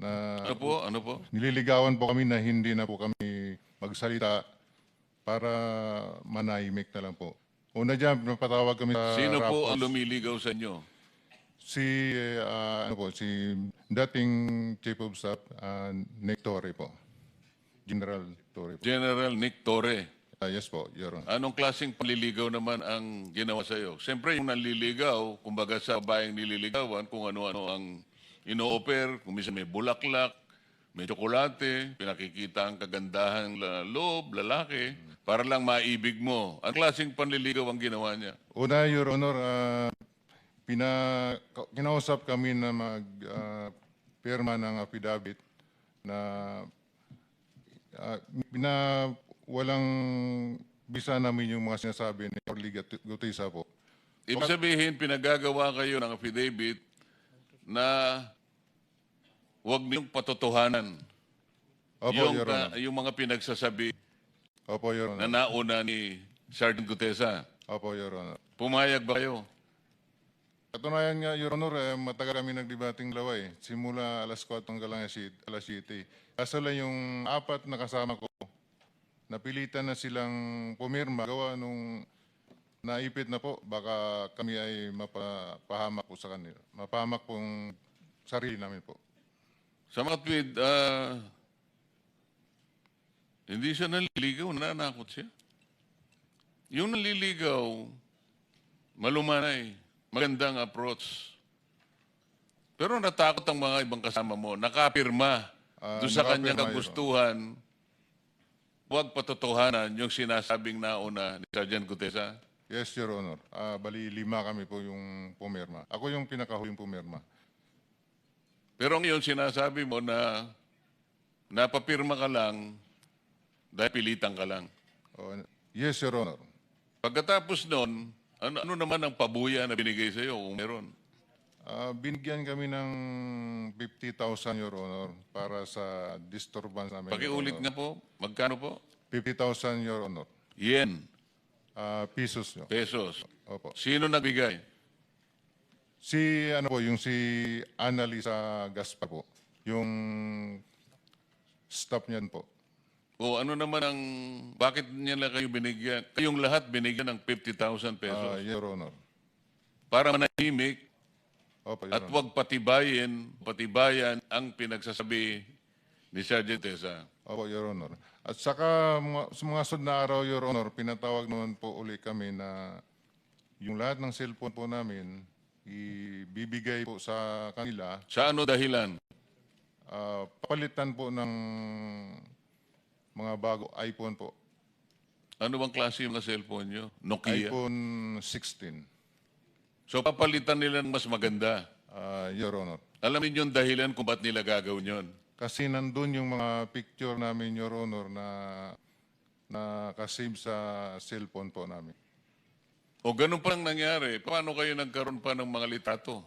na Ano po? Ano po? nililigawan po kami na hindi na po kami magsalita para manahimik na lang po. Una dyan, napatawag kami sa Sino po ang Rapos. lumiligaw sa inyo? Si dating Chief of Staff, Nick Torre po. General Torre po. General Nick Torre. Yes po, Your Honor. Anong klaseng panliligaw naman ang ginawa sa iyo? Siyempre, yung nanliligaw, kumbaga sa babayang nililigawan, kung ano-ano ang ino-offer, kung minsan may bulaklak, may tsokolate, pinakikita ang kagandahan loob, lalaki, para lang maibig mo. Ang klaseng panliligaw ang ginawa niya? Una, Your Honor, kinausap kami na pirma ng affidavit na walang bisa namin yung mga sinasabi ni Orly Gutisa po. Ibig sabihin, pinagagawa kayo ng affidavit na huwag niyong patotohanan Opo, yung, Your Honor. yung mga pinagsasabi Opo, Your na Honor. nauna ni Sergeant Gutesa. Opo, Your Honor. Pumayag ba kayo? Katunayan nga, Your Honor, matagal kami nagdebating dalawa eh. Simula alas 4 hanggang alas 7. Kaso lang yung apat na kasama ko, napilitan na silang pumirma. Gawa nung naipit na po, baka kami ay mapahamak po sa kanila. Mapahamak pong sarili namin po. Sa mga tweet, hindi siya naliligaw, nananakot siya. Yung naliligaw, malumanay, magandang approach. Pero natakot ang mga ibang kasama mo, nakapirma doon sa kanyang nakapirma, kagustuhan, huwag patotohanan yung sinasabing nauna ni Sergeant Gutesa. Yes, Your Honor. Bali, 5 kami po yung pumirma. Ako yung pinakahuling pumirma. Pero ngayon sinasabi mo na napapirma ka lang dahil pilitan ka lang. Yes, Your Honor. Pagkatapos nun, ano naman ang pabuya na binigay sa iyo kung meron? Binigyan kami ng 50,000, Your Honor, para sa disturbance namin. Pakiulit nga po, magkano po? 50,000, Your Honor. Yen, Pesos nyo. pesos. Opo. Sino nagbigay? Yung si Annalisa Gaspar po. Yung staff niyan po. O ano naman ang, bakit niya lang kayo binigyan? Kayong lahat binigyan ng 50,000 pesos. Your Honor. Para manahimik Opo, Your at Honor. huwag patibayan ang pinagsasabi ni Sergeant Tesa. Opo, Your Honor. At saka sa mga sunod na araw, Your Honor, pinatawag naman po uli kami na yung lahat ng cellphone po namin ibibigay po sa kanila. Sa ano dahilan? Papalitan po ng mga bago iPhone po. Ano bang klase yung mga cellphone nyo? Nokia? iPhone 16. So papalitan nila ng mas maganda. Your Honor. Alam niyo yung dahilan kung ba't nila gagawin yun? Kasi nandun yung mga picture namin, Your Honor, na nakasave sa cellphone po namin. O ganun pa lang nangyari, paano kayo nagkaroon pa ng mga litrato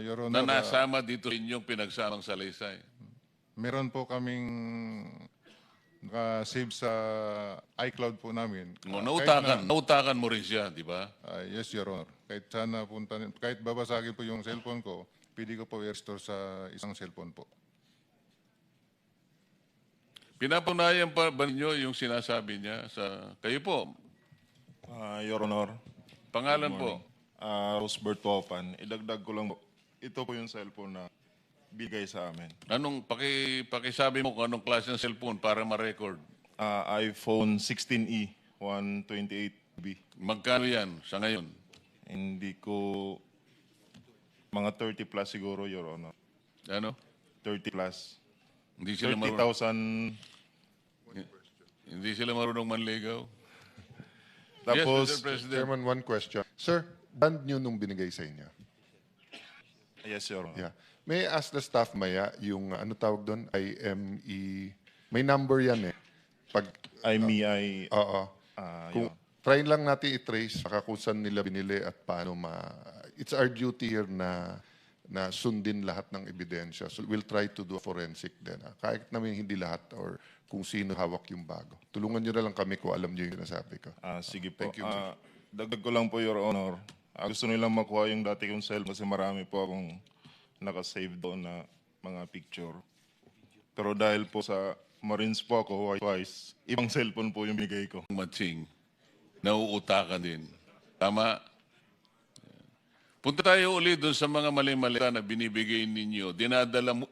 Your na Honor, nasama dito sa inyong pinagsamang salaysay? meron po kaming nakasave sa iCloud po namin. Nautakan mo rin siya, di ba? Yes, Your Honor. Kahit babasagin po yung cellphone ko, pwede ko po i-restore sa isang cellphone po. Pinapunayan pa ba ninyo yung sinasabi niya sa kayo po? Your Honor, Pangalan po? Rosbert Popan. Idagdag ko lang po. Ito po yung cellphone na bigay sa amin. Anong pakisabi mo kung anong klase ng cellphone para ma-record? iPhone 16e, 128GB. Magkano yan sa ngayon? Hindi ko... Mga 30 plus siguro, Your Honor. Ano? 30 plus. Hindi sila marunong, 30,000. hindi sila marunong manligaw? Tapos, yes, Mr. President. Chairman, one question. Sir, band nyo nung binigay sa inyo? yes, Your Honor. Yeah. May I ask the staff maya, yung ano tawag doon, IME, may number yan eh. Pag, IMEI. oo. Yun. Try lang natin i-trace saka kung saan nila binili at paano it's our duty here na sundin lahat ng ebidensya. So we'll try to do a forensic din. Kahit namin hindi lahat or kung sino hawak yung bago. Tulungan nyo na lang kami kung alam nyo yung sinasabi ko. Sige po. Thank you, sir. Dagdag ko lang po, Your Honor. Gusto nilang makuha yung dati kong cell kasi marami po akong nakasave doon na mga picture. Pero dahil po sa Marines po ako twice, ibang cellphone po yung binigay ko. Matching, nauutakan din. Tama? Punta tayo ulit doon sa mga mali-mali na binibigay ninyo. Dinadala mo.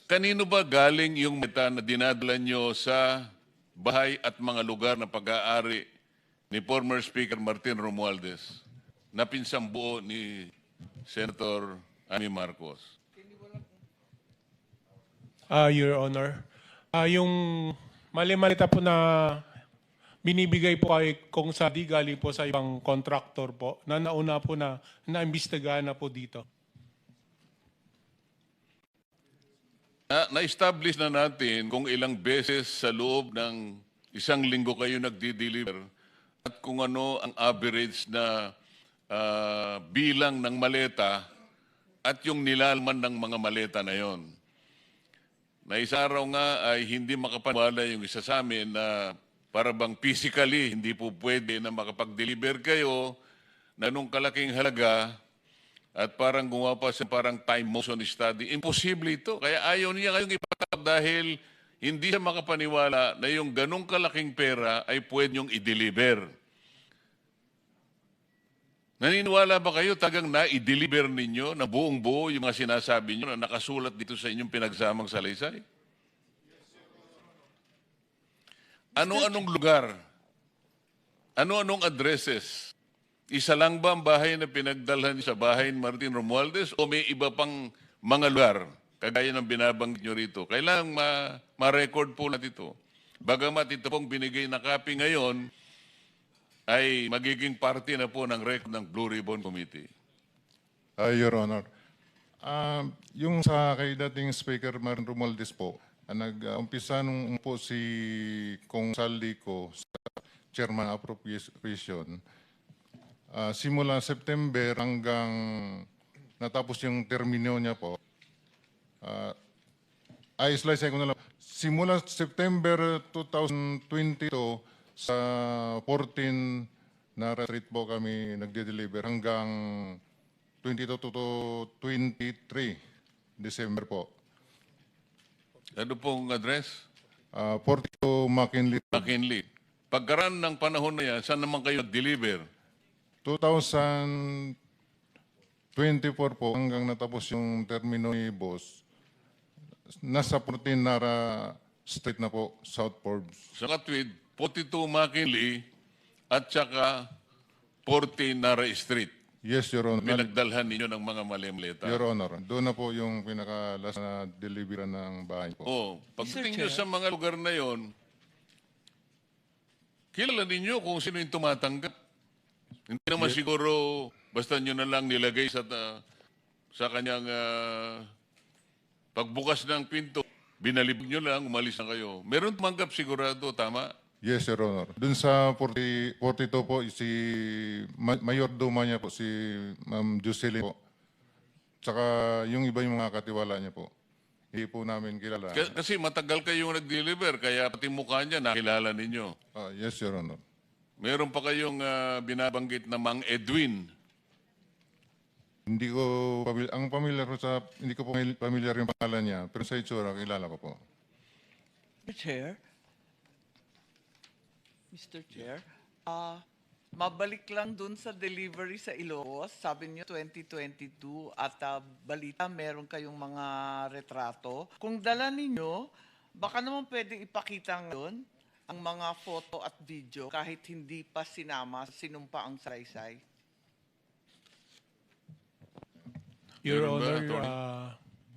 Kanino ba galing yung meta na dinadala nyo sa bahay at mga lugar na pag-aari ni former Speaker Martin Romualdez na pinsang buo ni Senator Amy Marcos? Your Honor, yung mali-malita po na binibigay po kay Kong Sadi galing po sa ibang contractor po na nauna po na naimbestigahan na po dito. Na-establish na natin kung ilang beses sa loob ng isang linggo kayo nagdi-deliver at kung ano ang average na bilang ng maleta at yung nilalman ng mga maleta na yon. Na isa araw nga ay hindi makapaniwala yung isa sa amin na para bang physically hindi po pwede na makapag-deliver kayo na nung kalaking halaga at parang gumawa pa sa parang time motion study. Imposible ito. Kaya ayaw niya kayong ipatawag dahil hindi siya makapaniwala na yung ganong kalaking pera ay pwede niyong i-deliver. Naniniwala ba kayo tagang na-i-deliver ninyo na buong buo yung mga sinasabi niyo na nakasulat dito sa inyong pinagsamang salaysay? Ano-anong lugar? Ano-anong addresses? Isa lang ba ang bahay na pinagdalhan sa bahay ni Martin Romualdez o may iba pang mga lugar kagaya ng binabanggit nyo rito? Kailangang ma-record po natin ito. Bagamat ito pong binigay na copy ngayon ay magiging parte na po ng record ng Blue Ribbon Committee. Your Honor, yung sa kay dating Speaker Martin Romualdez po, nag-umpisa nung po si Kong Saldi ko sa Chairman Appropriation, simula September hanggang natapos yung termino niya po, slice ko na lang. Simula September 2022 sa 14 na retreat po kami nagde-deliver hanggang 22 to 23 December po. Ano pong address? 42 McKinley. McKinley. Pagkaraan ng panahon na yan, saan naman kayo nag-deliver? 2024 po hanggang natapos yung termino ni Boss, nasa 14 Nara Street na po, South Forbes. Sa Katwid, 42 McKinley at saka 40 Nara Street. Yes, Your Honor. Pinagdalhan ninyo ng mga mali-maleta. Your Honor, doon na po yung pinaka-last na delivery ng bahay po. Oh, pagdating nyo sa mga lugar na yon, kilala ninyo kung sino yung tumatanggap. Hindi naman siguro basta nyo na lang nilagay sa kanyang pagbukas ng pinto, binalibog nyo lang, umalis na kayo. Meron tumanggap sigurado, tama? Yes, Your Honor. Doon sa 42 po, si Mayor Duma niya po, si Ma'am Jocelyn po. Tsaka yung iba yung mga katiwala niya po. Hindi po namin kilala. Kasi matagal kayong nag-deliver, kaya pati mukha niya nakilala ninyo. Yes, Your Honor. Meron pa kayong binabanggit na Mang Edwin. Hindi ko hindi ko po familiar yung pangalan niya, pero sa itsura kilala ko po. Mr. Chair, mabalik lang dun sa delivery sa Ilocos. Sabi niyo 2022 at balita meron kayong mga retrato. Kung dala ninyo, baka naman pwede ipakita ngayon ang mga photo at video kahit hindi pa sinumpa ang salaysay. Your Meron ba, Honor, Attorney?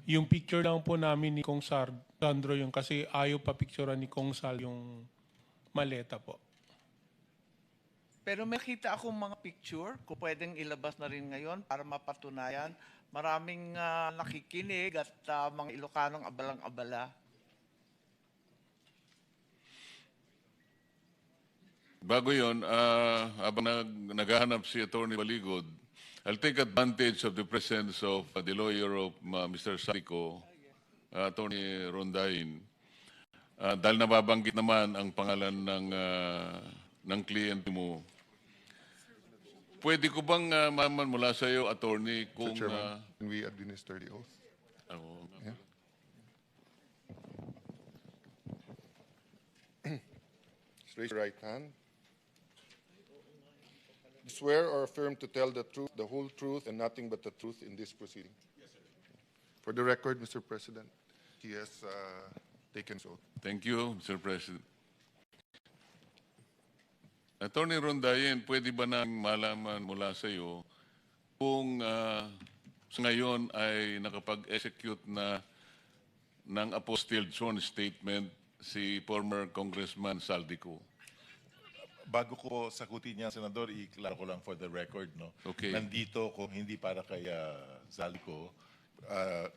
yung picture lang po namin ni Kong Sandro yung kasi ayaw pa picturean ni Kong Sal yung maleta po. Pero may kita akong mga picture, kung pwedeng ilabas na rin ngayon para mapatunayan. Maraming nakikinig at mga Ilocanong abalang-abala. Bago yun, habang naghahanap si Attorney Baligod, I'll take advantage of the presence of the lawyer of Mr. Sadico, Attorney Rondain. Dahil nababanggit naman ang pangalan ng kliyente mo, pwede ko bang malaman mula sa iyo, Attorney, kung... Mr. Chairman, can we administer the oath? Just raise your right hand. Swear or affirm to tell the truth, the whole truth, and nothing but the truth in this proceeding? Yes, sir. For the record, Mr. President, he has taken his oath. Thank you, Mr. President. Attorney Rondayen, pwede ba nang malaman mula sa iyo kung sa ngayon ay nakapag-execute na ng apostilled sworn statement si former Congressman Saldico? Bago ko sagutin niya, Senador, i-klaro ko lang for the record, no? Okay. Nandito kung hindi para kay Zalco,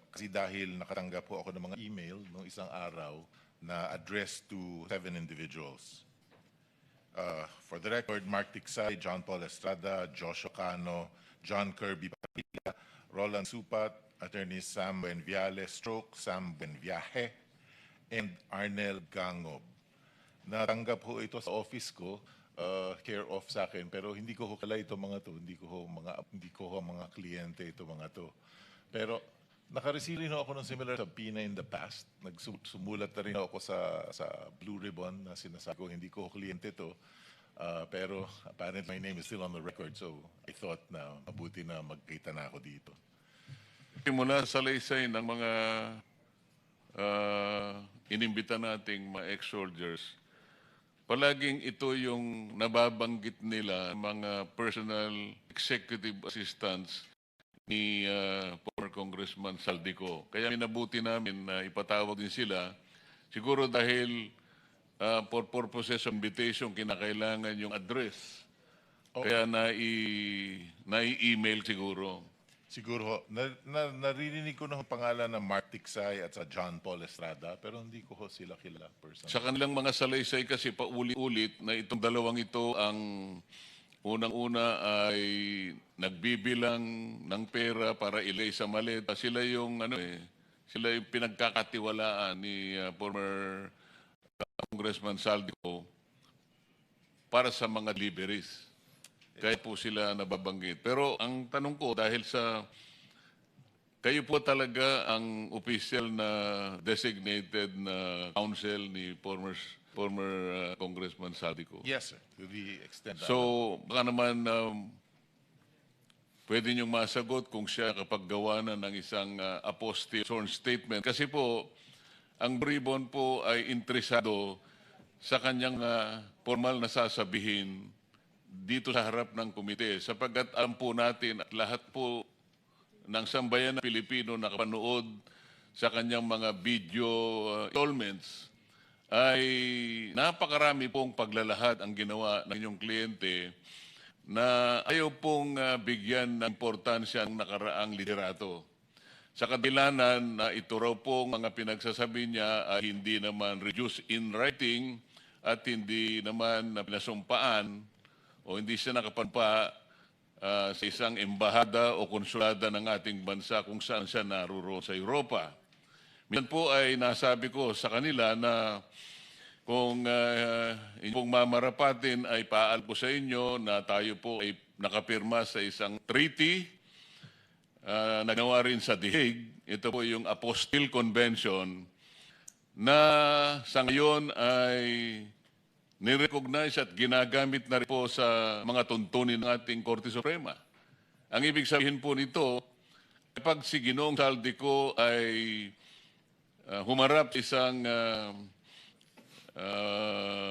kasi dahil nakatanggap po ako ng mga email nung isang araw na addressed to 7 individuals. For the record, Mark Tiksay, John Paul Estrada, Joshua Cano, John Kirby Padilla, Roland Supat, Attorney Sam Buenviale, Sam Buenviaje, and Arnel Gangob. Natanggap ho ito sa office ko, care of sa akin, pero hindi ko ho kala ito mga to, hindi ko ho mga kliyente ito mga to. Pero nakareceive rin ako ng similar subpoena in the past. Nagsumulat na rin ako sa Blue Ribbon na sinasabi ko, hindi ko ho kliyente to. Pero apparently my name is still on the record, so I thought na mabuti na magkita na ako dito. Mula sa salaysay ng mga inimbita nating mga ex-soldiers, palaging ito yung nababanggit nila, mga personal executive assistants ni former Congressman Saldico. Kaya minabuti namin na ipatawag din sila. Siguro dahil for purposes of invitation, kinakailangan yung address. Kaya nai-email siguro. Siguro, naririnig ko ng pangalan ng Mark Tiksay at sa John Paul Estrada, pero hindi ko ho sila kilala personally. Sa kanilang mga salaysay kasi paulit-ulit na itong dalawang ito ang unang-una ay nagbibilang ng pera para ilay sa maleta. Sila yung sila yung pinagkakatiwalaan ni former Congressman Saldico para sa mga deliveries. Kaya po sila nababanggit. Pero ang tanong ko, dahil sa kayo po talaga ang official na designated na counsel ni former Congressman Saldico. Yes, sir. To the extent that. So, baka naman pwede niyong masagot kung siya kapag gawa na ng isang apostille sworn statement. Kasi po, ang Bribon po ay interesado sa kanyang formal na sasabihin dito sa harap ng komite. Sapagkat alam po natin at lahat po ng sambayan ng Pilipino nakapanood sa kanyang mga video installments ay napakarami pong paglalahad ang ginawa ng inyong kliyente na ayaw pong bigyan ng importansya ang nakaraang liderato. Sa kadilanan na ito raw pong mga pinagsasabi niya ay hindi naman reduced in writing at hindi naman pinasumpaan o hindi siya nakapanpa sa isang embahada o konsulada ng ating bansa kung saan siya naroon sa Europa. Minsan po ay nasabi ko sa kanila na kung inyong mamarapatin ay paal ko sa inyo na tayo po ay nakapirma sa isang treaty na ginawa rin sa The Hague. Ito po yung Apostille Convention na sa ngayon ay nirecognize at ginagamit na rin po sa mga tuntunin ng ating Korte Suprema. Ang ibig sabihin po nito, kapag si Ginoong Saldico ay humarap sa isang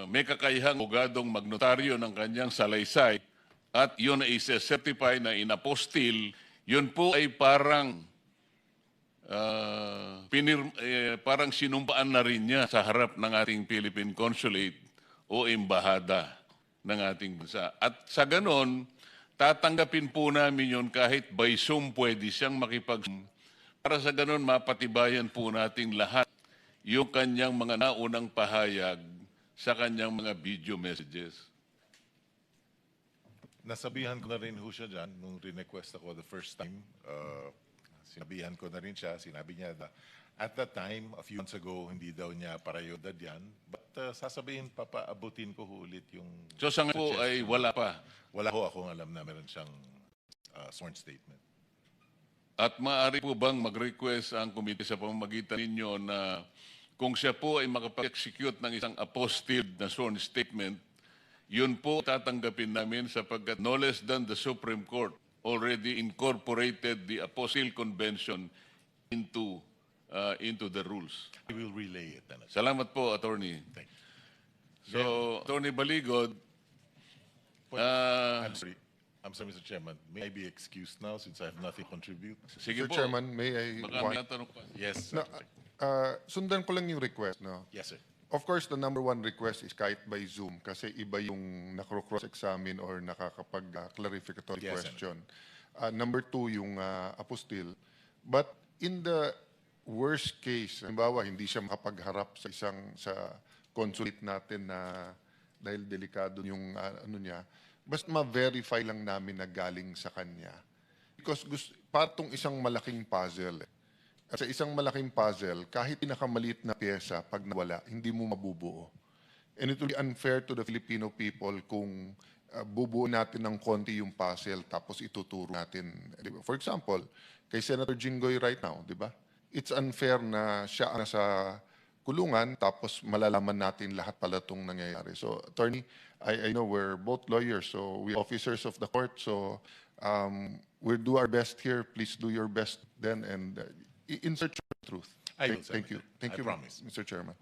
may kakayahang abogadong magnotaryo ng kanyang salaysay at yun ay certify na inapostil, yun po ay parang parang sinumpaan na rin niya sa harap ng ating Philippine Consulate o embahada ng ating bansa. At sa ganon, tatanggapin po namin yun kahit by Zoom pwede siyang para sa ganon mapatibayan po natin lahat yung kanyang mga naunang pahayag sa kanyang mga video messages. Nasabihan ko na rin ho siya dyan nung request ako the first time. Sinabihan ko na rin siya. Sinabi niya na at that time, a few months ago, hindi daw niya parayodad yan. But sasabihin, papaabutin ko ho ulit yung... So sa ngayon po ay wala pa. Wala ho akong alam na meron siyang sworn statement. At maaari po bang mag-request ang komite sa pamamagitan ninyo na kung siya po ay makapag-execute ng isang apostille na sworn statement, yun po tatanggapin namin sapagkat no less than the Supreme Court already incorporated the Apostille Convention into the rules. I will relay it then. Salamat po, Attorney. Thank you. So, Attorney Baligod, I'm sorry. I'm sorry, Mr. Chairman. May I be excused now since I have nothing to contribute? sige Mr. po. Chairman, may I... Baka may natanong pa. Yes. No, sundan ko lang yung request. No? Yes, sir. Of course, the number one request is kahit by Zoom kasi iba yung nakro-cross-examine or nakakapag-clarificatory Yes, question. Number two, yung apostille. But in the worst case, halimbawa, hindi siya makapagharap sa consulate natin na dahil delikado yung ano niya, basta ma-verify lang namin na galing sa kanya. Because patong isang malaking puzzle. At sa isang malaking puzzle, kahit pinakamaliit na pyesa, pag nawala, hindi mo mabubuo. And it will be unfair to the Filipino people kung bubuo natin ng konti yung puzzle tapos ituturo natin. Di ba? For example, kay Senator Jinggoy right now, di ba? It's unfair na siya ang nasa kulungan tapos malalaman natin lahat pala itong nangyayari. So, Attorney, I know we're both lawyers, so we're officers of the court, so we'll do our best here. Please do your best then and insert your truth. I will, Thank you. Senator. Thank I you, promise. Mr. Chairman.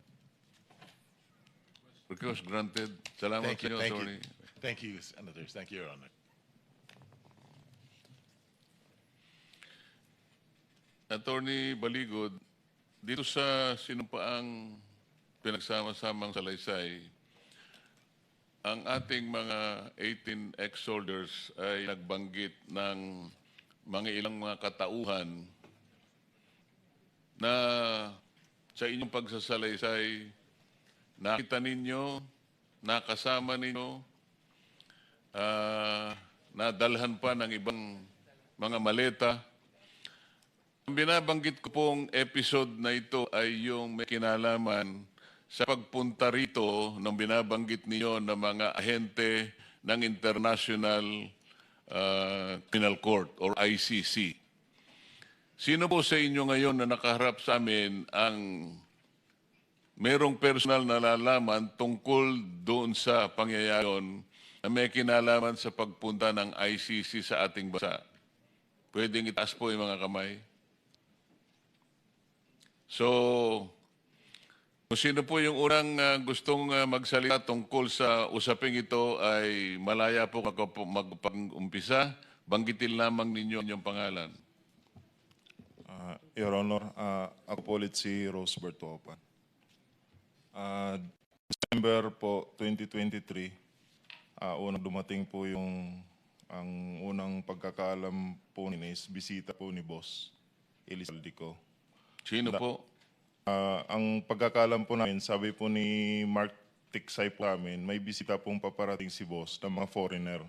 Request granted. Salamat Thank you. sa inyo, Thank Attorney. you. Thank you, Senators. Thank you, Your Honor. Attorney Baligod, dito sa sinumpaang pinagsama-samang salaysay, ang ating mga 18 ex-soldiers ay nagbanggit ng mga ilang mga katauhan na sa inyong pagsasalaysay, nakita ninyo, nakasama ninyo, nadalhan pa ng ibang mga maleta. Ang binabanggit ko pong episode na ito ay yung may kinalaman sa pagpunta rito ng binabanggit niyo ng mga ahente ng International Criminal Court or ICC. Sino po sa inyo ngayon na nakaharap sa amin ang merong personal na nalalaman tungkol doon sa pangyayari yun na may kinalaman sa pagpunta ng ICC sa ating bansa? Pwedeng itaas po yung mga kamay. So, kung sino po yung unang gustong magsalita tungkol sa usaping ito ay malaya po magpag-umpisa. Banggitin lamang ninyo inyong pangalan. Your Honor, ako po ulit si Rosebert Topan. December po 2023, unang dumating po ang unang pagkakaalam po ni is bisita po ni Boss Elizalde ko. Sino po? Ang pagkakaalam po namin, sabi po ni Mark Tiksay po namin, may bisita pong paparating si Boss ng mga foreigner.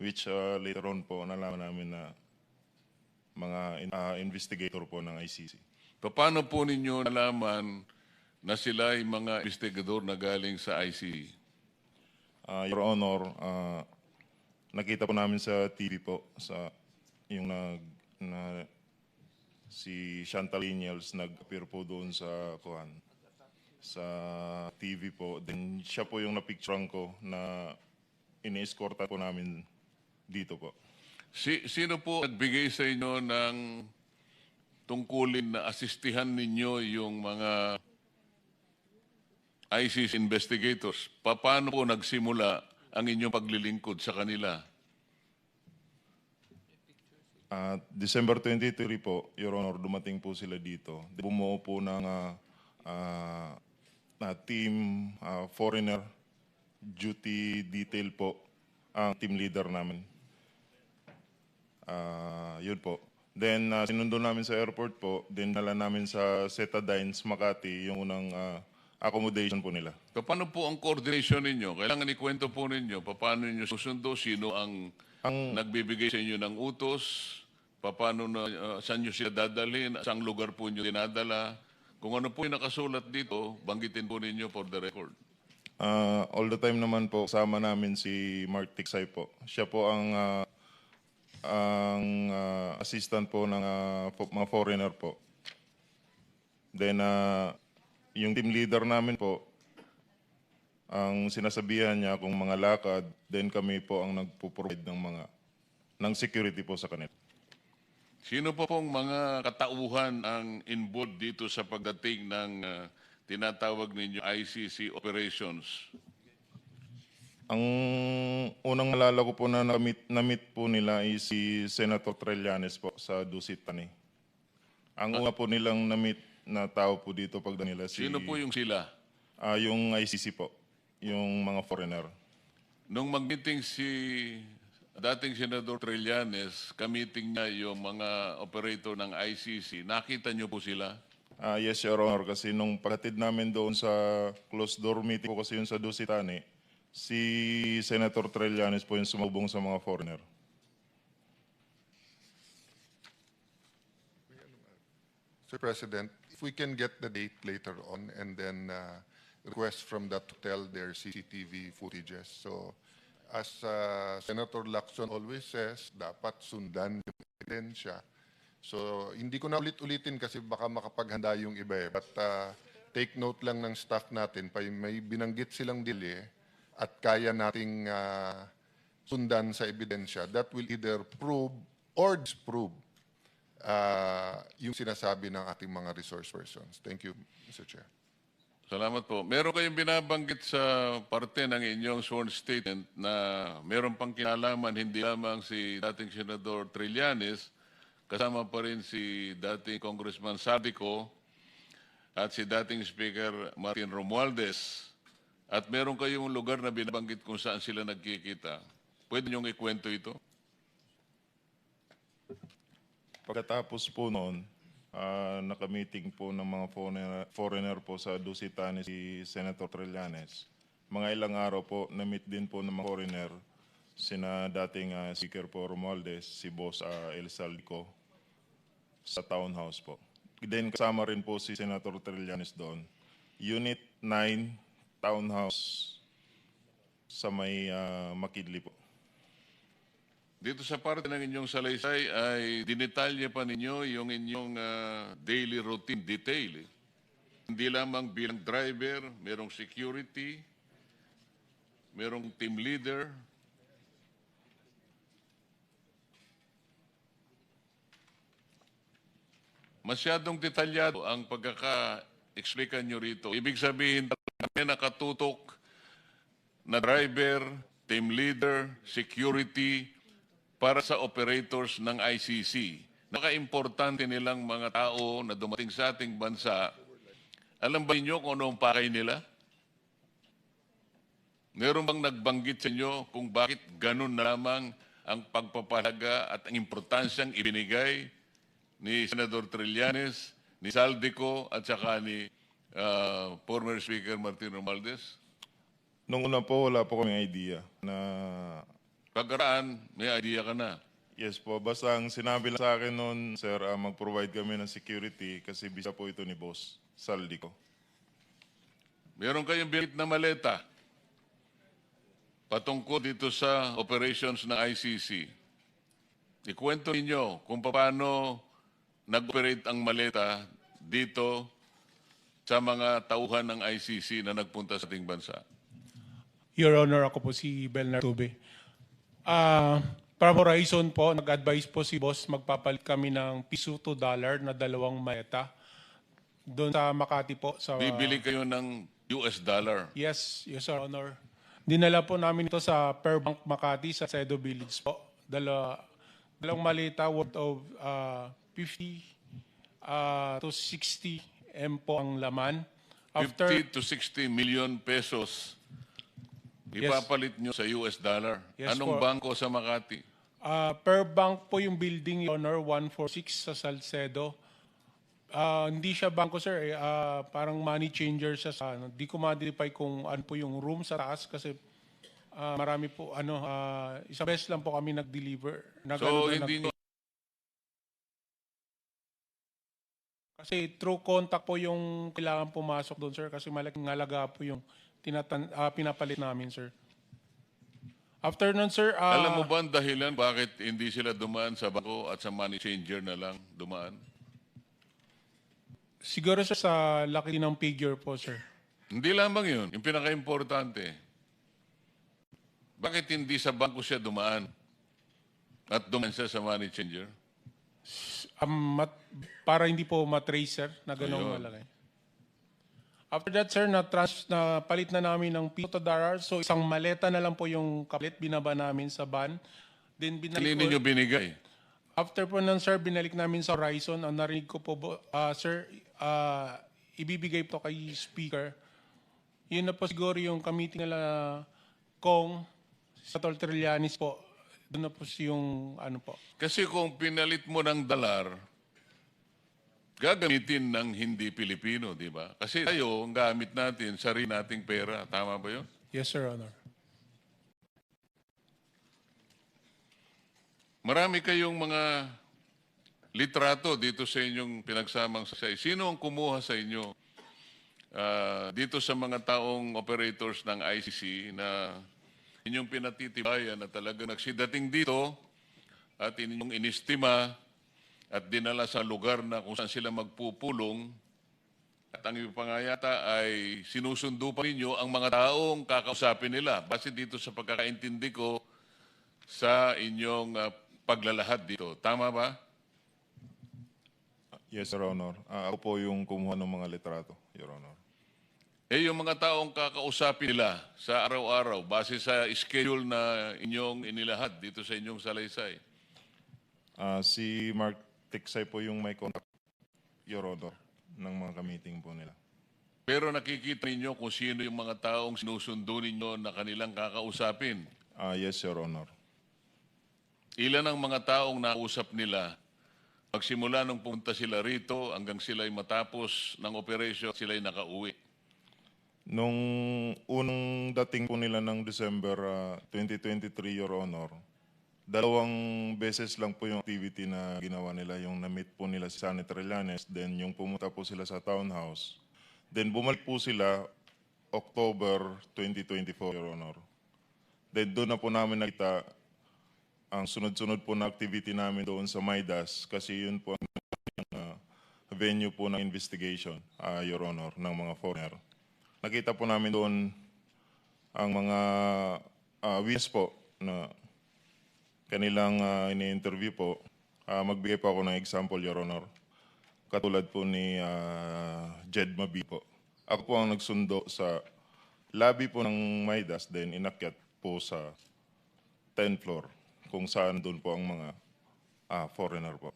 Which later on po nalaman namin na mga investigator po ng ICC. Paano po ninyo nalaman na sila ay mga investigador na galing sa ICC? Your Honor, nakita po namin sa TV po, yung si Chantal Daniels nag-appear po doon sa TV po. Then siya po yung napicturean ko na ini-escorta po namin dito po. Sino po nagbigay sa inyo ng tungkulin na asistihan ninyo yung mga ICC investigators? Paano po nagsimula ang inyong paglilingkod sa kanila? December 23 po, Your Honor, dumating po sila dito. Bumuo po ng team, foreigner, duty detail po, ang team leader namin. Yun po. Then, sinundo namin sa airport po, then dala namin sa Setadines, Makati, yung unang accommodation po nila. Paano po ang coordination ninyo? Kailangan ikwento po ninyo, paano ninyo susundo, sino ang nagbibigay sa inyo ng utos, paano saan nyo sila dadalhin, saang lugar po nyo dinadala. Kung ano po yung nakasulat dito, banggitin po ninyo for the record. All the time naman po, kasama namin si Mark Tiksay po. Siya po ang assistant po ng mga foreigner po. Then, yung team leader namin po, ang sinasabihan niya kung mga lakad, then kami po ang nagpo-provide ng security po sa kanila. Sino po pong mga katauhan ang involved dito sa pagdating ng tinatawag ninyo ICC operations? Ang unang nalala ko po na na-meet po nila is si Senator Trillanes po sa Dusit Tani. Ang una po nilang na-meet na tao po dito pag nila Sino po yung sila? yung ICC po, yung mga foreigner. Nung mag-meeting si dating Senador Trillanes, ka-meeting niya yung mga operator ng ICC, nakita niyo po sila? Yes, Your Honor, kasi nung paghatid namin doon sa closed door meeting po kasi yun sa Dusitani, si Senator Trillanes po yung sumubong sa mga foreigner. Sir President, if we can get the date later on and then request from that hotel their CCTV footages. So as Senator Lacson always says, dapat sundan yung ebidensya. So hindi ko na ulit-ulitin kasi baka makapaghanda yung iba eh. But take note lang ng staff natin, may binanggit silang delay at kaya nating sundan sa ebidensya. That will either prove or disprove yung sinasabi ng ating mga resource persons. Thank you, Mr. Chair. Salamat po. Meron kayong binabanggit sa parte ng inyong sworn statement na meron pang kinalaman hindi lamang si dating Senador Trillanes, kasama pa rin si dating Congressman Saldico at si dating Speaker Martin Romualdez. At meron kayong lugar na binabanggit kung saan sila nagkikita. Pwede niyong ikwento ito? Pagkatapos po noon, nakamiting po ng mga foreigner po sa Dusitani si Senator Trillanes. Mga ilang araw po, na-meet din po ng mga foreigner, sina dating Speaker po Romualdez, si Boss El Saldico, sa townhouse po. Then kasama rin po si Senator Trillanes doon. Unit 9, townhouse sa may Makidli po. Dito sa parte ng inyong salaysay ay dinetalye pa ninyo yung inyong daily routine detail. Hindi lamang bilang driver, merong security, merong team leader. Masyadong detalyado ang pagkaka-explican nyo rito. Ibig sabihin, may nakatutok na driver, team leader, security, para sa operators ng ICC. Naka-importante nilang mga tao na dumating sa ating bansa. Alam ba niyo kung ano ang pakay nila? Meron bang nagbanggit sa inyo kung bakit ganun na lamang ang pagpapalaga at ang importansyang ibinigay ni Senador Trillanes, ni Saldico at saka ni former Speaker Martin Romualdez? Nung una po, wala po kaming idea na Pagkaraan, may idea ka na. yes po, basta ang sinabi lang sa akin noon, sir, mag-provide kami ng security kasi bisa po ito ni Boss Saldico. Meron kayong binigit na maleta patungkol dito sa operations ng ICC. Ikwento ninyo kung paano nag-operate ang maleta dito sa mga tauhan ng ICC na nagpunta sa ating bansa. Your Honor, ako po si Belnar Tube. From Horizon po, nag-advise po si Boss, magpapalit kami ng piso to dollar na 2 maleta. Doon sa Makati po. Sa, Bibili kayo ng US dollar. Yes, Your Honor. Dinala po namin ito sa Per Bank Makati sa Cedo Village po. Dalawang maleta worth of 50 to 60 M po ang laman. 50 to 60 million pesos ipapalit nyo sa US dollar. Yes Anong po. bangko sa Makati? Per Bank po yung building, Your Honor, 146 sa Salcedo. Hindi siya bangko, sir. Parang money changer siya sa ano. Di ko ma-identify kung ano po yung room sa taas kasi marami po, isang beses lang po kami nag-deliver. So, hindi nyo Kasi through contact po yung kailangan pumasok doon, sir, kasi malaking halaga po yung pinapalit namin, sir. After nun, sir, alam mo ba ang dahilan bakit hindi sila dumaan sa bangko at sa money changer na lang dumaan? Siguro sir, sa laki ng figure po, sir. Hindi lamang yun. Yung pinaka-importante, bakit hindi sa bangko siya dumaan? At dumaan siya sa money changer? Para hindi po matrace, sir, na ganong Ayun. malaki. After that, sir, na palit na namin ng piso to darar. So, isang maleta na lang po yung kapalit, binaba namin sa van. Then, binalik Kanino ko, nyo binigay? after po nun, sir, binalik namin sa Horizon. Ang narinig ko po, sir, ibibigay po kay speaker. Yun na po siguro yung kamiting nila Kong sa Trillanes po. Doon na po yung ano po. Kasi kung pinalit mo ng dalar, gagamitin ng hindi Pilipino, di ba? Kasi tayo, ang gamit natin, sarili nating pera. Tama ba yun? Yes, Sir Honor. Marami kayong mga litrato dito sa inyong pinagsamang sasay. Sino ang kumuha sa inyo dito sa mga taong operators ng ICC na inyong pinatitibayan na talaga nagsidating dito at inyong inistima at dinala sa lugar na kung saan sila magpupulong at ang iba pa nga yata ay sinusundo pa ninyo ang mga taong kakausapin nila. Base dito sa pagkakaintindi ko sa inyong paglalahad dito. Tama ba? Yes, Your Honor. Ako po yung kumuha ng mga litrato, Your Honor. Eh yung mga taong kakausapin nila sa araw-araw base sa schedule na inyong inilahad dito sa inyong salaysay. Si Mark Tiksay po yung may contact, Your Honor, ng mga meeting po nila. Pero nakikita ninyo kung sino yung mga taong sinusundo ninyo na kanilang kakausapin. Yes, Your Honor. Ilan ang mga taong nausap nila magsimula nung pumunta sila rito hanggang sila'y matapos ng operation at sila'y nakauwi? Nung unang dating po nila ng December 2023, Your Honor, 2 beses lang po yung activity na ginawa nila. Yung na-meet po nila si Sunny Trillanes, then yung pumunta po sila sa townhouse. Then bumalik po sila October 2024, Your Honor. Then doon na po namin nakita ang sunod-sunod po na activity namin doon sa Maidas kasi yun po ang venue po ng investigation, Your Honor, ng mga foreigner. Nakita po namin doon ang mga witness po na kanilang ini-interview po. Magbigay po ako ng example, Your Honor. Katulad po ni Jed Mabi po. Ako po ang nagsundo sa lobby po ng Maidas, then inakyat po sa 10th floor kung saan doon po ang mga foreigner po.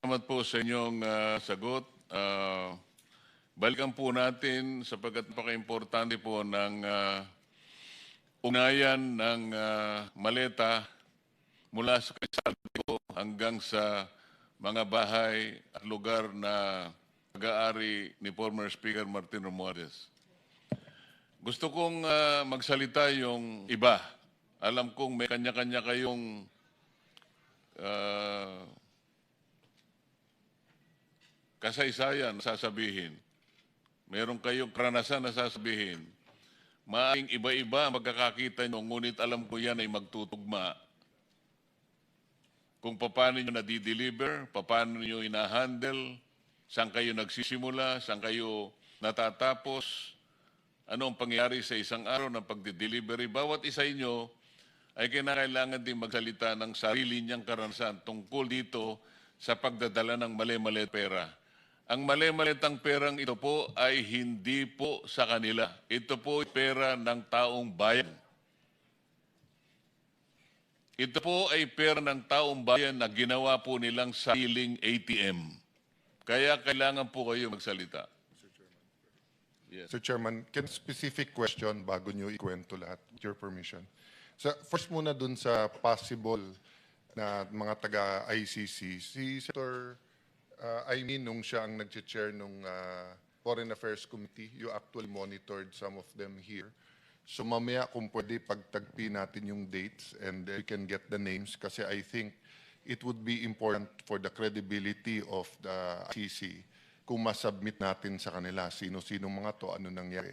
Salamat po sa inyong sagot. Balikan po natin sapagkat napaka-importante po ng ugnayan ng maleta mula sa Saldico hanggang sa mga bahay at lugar na pag-aari ni former Speaker Martin Romualdez. Gusto kong magsalita yung iba. Alam kong may kanya-kanya kayong kasaysayan na sasabihin. Meron kayong karanasan na sasabihin. Maaaring iba-iba ang magkakakita nyo, ngunit alam ko yan ay magtutugma. Kung paano nyo nadideliver, paano nyo ina-handle, saan kayo nagsisimula, saan kayo natatapos, ano ang pangyayari sa isang araw ng pagdi-delivery. Bawat isa inyo ay kinakailangan din magsalita ng sarili niyang karanasan tungkol dito sa pagdadala ng mali-mali pera. Ang mali-malitang perang ito po ay hindi po sa kanila. Ito po ay pera ng taong bayan. Ito po ay pera ng taong bayan na ginawa po nilang sariling ATM. Kaya kailangan po kayo magsalita. Sir Chairman, can specific question bago nyo ikwento lahat, with your permission. So, first muna dun sa possible na mga taga-ICC, si Senator Aimee nung siya ang nag-chair nung Foreign Affairs Committee, you actually monitored some of them here. So mamaya kung pwede pagtagpi natin yung dates and we can get the names kasi I think it would be important for the credibility of the ICC kung masubmit natin sa kanila sino-sino mga to, ano nangyari.